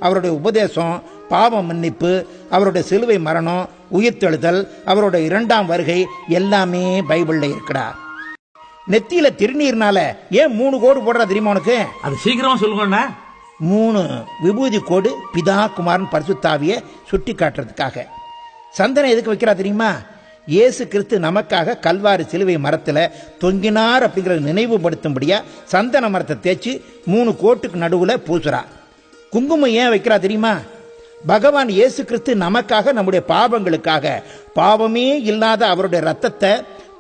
அவருடைய உபதேசம், பாவ மன்னிப்பு, அவருடைய சிலுவை மரணம், உயிர்த்தெழுதல், அவருடைய 2ஆம் வருகை எல்லாமே பைபிள்ல இருக்குடா. நெத்தியில திருநீர்னால ஏன் 3 கோடு போடுறா தெரியுமா உனக்கு? அது சீக்கிரமா சொல்லுங்க. 3 விபூதி கோடு பிதா குமாரன் பரிசுத்தாவிய சுட்டி காட்டுறதுக்காக. சந்தனம் எதுக்கு வைக்கிறா தெரியுமா? இயேசு கிறிஸ்து நமக்காக கல்வாரி சிலுவை மரத்துல தொங்கினார் அப்படிங்கறத நினைவுபடுத்தும்படியா சந்தன மரத்தை தேய்ச்சி 3 கோட்டுக்கு நடுவுல பூசுறா. குங்குமம் ஏன் வைக்கிறா தெரியுமா? பகவான் இயேசு கிறிஸ்து நமக்காக, நம்முடைய பாவங்களுக்காக, பாவமே இல்லாத அவருடைய ரத்தத்தை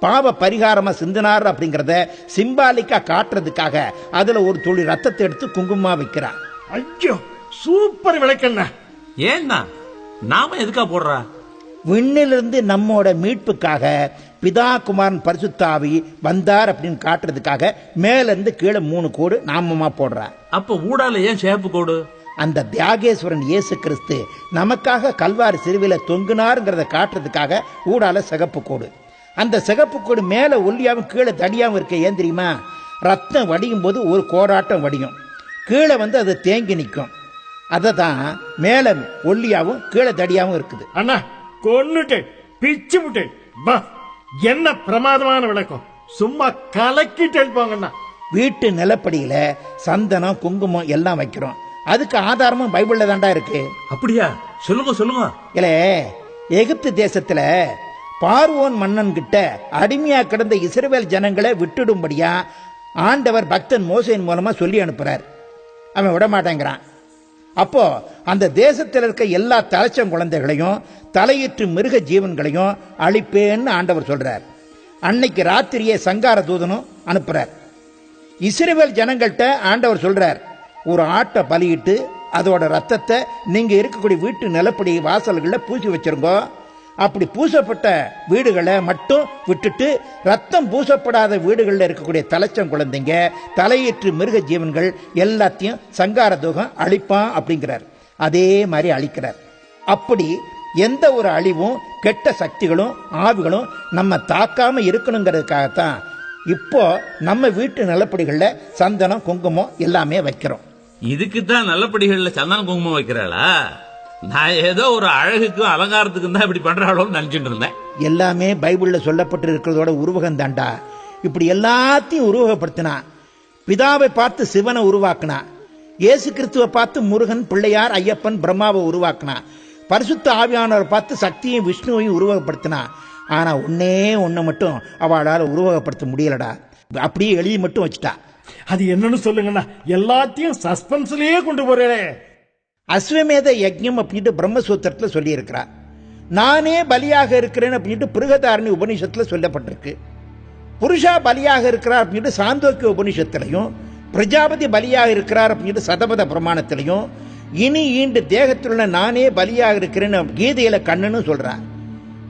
பாவ பரிகாரமா சிந்தினார் அப்படிங்கறத சிம்பாலிக்கா காட்டுறதுக்காக அதுல ஒரு துளி ரத்தத்தை எடுத்து குங்குமமா வைக்கிறா. ஐயோ, சூப்பர் விளக்கண்ணா. ஏன்னா நாம எதுக்கா போடுறா? விண்ணிலிருந்து நம்மோட மீட்புக்காக பிதா குமாரன் பரிசுத்தாவி வந்தார் அப்படின்னு காட்டுறதுக்காக மேல இருந்து கீழே 3 கோடு நாமமா போடுறா. அப்ப ஊடால ஏன் சேப்பு கோடு? அந்த தியாகேஸ்வரன் இயேசு கிறிஸ்து நமக்காக கல்வாரி சிலுவையில தொங்குனாருங்கிறத காட்டுறதுக்காக ஊடால சிகப்பு கோடு. அந்த சிகப்பு கோடு மேல ஒல்லியாவும் கீழே தடியாவும் இருக்க. ஏன் தெரியுமா? ரத்தம் வடியும் போது ஒரு கோடாட்டம் வடியும், கீழே அது தேங்கி நிற்கும். அதை தான் மேல ஒல்லியாவும் கீழே தடியாவும் இருக்குது. அண்ணா, கொன்னுட்டேன், பிச்சு விட்டேன். என்ன பிரமாதமான விளக்கம்! சும்மா கலக்கிட்டு போங்கண்ணா. வீட்டு நிலப்படியில சந்தனம், குங்குமம் எல்லாம் வைக்கிறோம். அதுக்கு ஆதாரமும் பைபிள்ல தாண்டா இருக்கு. அப்படியா? சொல்லுங்க. இல்ல, எகிப்து தேசத்துல பார்வோன் மன்னன் கிட்ட அடிமையா கிடந்த இஸ்ரவேல் ஜனங்களை விட்டுடும்படியா ஆண்டவர் பக்தன் மோசேயின் மூலமா சொல்லி அனுப்புறார். அவன் விட மாட்டேங்கிறான். அப்போ அந்த தேசத்தில் இருக்க எல்லா தலைச்சம் குழந்தைகளையும் தலையிற்று மிருக ஜீவன்களையும் அழிப்பேன்னு ஆண்டவர் சொல்றார். அன்னைக்கு ராத்திரியே சங்கார தூதனும் அனுப்புறார். இஸ்ரவேல் ஜனங்கள்கிட்ட ஆண்டவர் சொல்றார், ஒரு ஆட்டை பலியிட்டு அதோட ரத்தத்தை நீங்க இருக்கக்கூடிய வீட்டு நிலப்படி வாசல்களில் பூசி வச்சிருங்க. அப்படி பூசப்பட்ட வீடுகளை மட்டும் விட்டுட்டு ரத்தம் பூசப்படாத வீடுகளில் இருக்கக்கூடிய தலைச்சம் குழந்தைங்க, தலையீற்று மிருக ஜீவன்கள் எல்லாத்தையும் சங்கார தூகம் அழிப்பான் அப்படிங்கிறார். அதே மாதிரி அழிக்கிறார். அப்படி எந்த ஒரு அழிவும் கெட்ட சக்திகளும் ஆவிகளும் நம்ம தாக்காம இருக்கணுங்கிறதுக்காகத்தான் இப்போ நம்ம வீட்டு நிலப்படிகள்ல சந்தனம், குங்குமம் எல்லாமே வைக்கிறோம். இதுக்குத்தான் நல்லபடிகள்ல சந்தனம், குங்குமம் வைக்கிறாளா? நான் ஏதோ ஒரு அழகுக்கும் அலங்காரத்துக்கும் தான் இப்படி பண்றாளோன்னு நினைச்சிட்டு இருந்தேன். எல்லாமே பைபிள்ல சொல்லப்பட்டு இருக்கிறதோட உருவகம் தாண்டா. இப்படி எல்லாத்தையும் உருவகப்படுத்தினா. பிதாவை பார்த்து சிவனை உருவாக்குனா, இயேசு கிறிஸ்துவை பார்த்து முருகன், பிள்ளையார், ஐயப்பன், பிரம்மாவை உருவாக்குனா, பரிசுத்த ஆவியானவரை பார்த்து சக்தியும் விஷ்ணுவையும் உருவகப்படுத்தினா. ஆனா ஒண்ணு மட்டும் அவளால் உருவகப்படுத்த முடியலடா. அப்படியே எழுதி மட்டும் வச்சுட்டா. அது என்னன்னு சொல்லுங்கண்ணா. எல்லாத்தையும் சஸ்பென்ஸ்லயே கொண்டு போறே. அஸ்வமேத யஜ்ஞம் அப்படின்ட்டு பிரம்மசூத்திரத்துல சொல்லி இருக்கிறார். நானே பலியாக இருக்கிறேன் அப்படின்ட்டு பிருகதாரணி உபனிஷத்துல சொல்லப்பட்டிருக்கு. புருஷா பலியாக இருக்கிறார் அப்படின்ட்டு சாந்தோக்கிய உபனிஷத்திலையும், பிரஜாபதி பலியாக இருக்கிறார் அப்படின்ட்டு சதபத பிரமாணத்திலையும், இனி ஈண்டு தேகத்திலுள்ள நானே பலியாக இருக்கிறேன்னு கீதையில கண்ணன்னு சொல்றார்.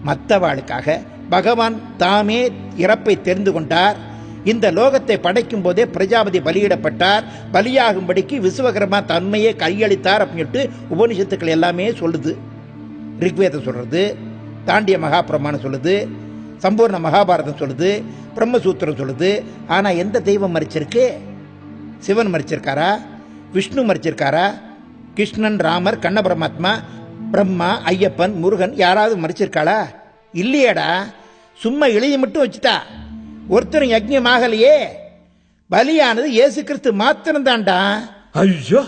மற்றவாளுக்காக பகவான் தாமே இறப்பை தெரிந்து கொண்டார். இந்த லோகத்தை படைக்கும் போதே பிரஜாபதி பலியிடப்பட்டார். பலியாகும்படிக்கு விஸ்வகர்மா தன்மையை கையளித்தார் அப்படின்ட்டு உபனிஷத்துக்கள் எல்லாமே சொல்லுது. ரிக்வேதம் சொல்றது, தாண்டிய மகாபிரமாணம் சொல்லுது, சம்பூர்ண மகாபாரதம் சொல்லுது, பிரம்மசூத்திரம் சொல்லுது. ஆனா எந்த தெய்வம் மறிச்சிருக்கு? சிவன் மறிச்சிருக்காரா? விஷ்ணு மறிச்சிருக்காரா? கிருஷ்ணன், ராமர், கண்ண பரமாத்மா, பிரம்மா, ஐயப்பன், முருகன் யாராவது மறிச்சிருக்காளா? இல்லையடா. சும்மா எழுதி மட்டும் வச்சுட்டா. ஒருத்தரும் யஜ்ஞமாகலையே. பலியானது இயேசு கிறிஸ்து மாத்திரம் தான்டா. ஐயோ,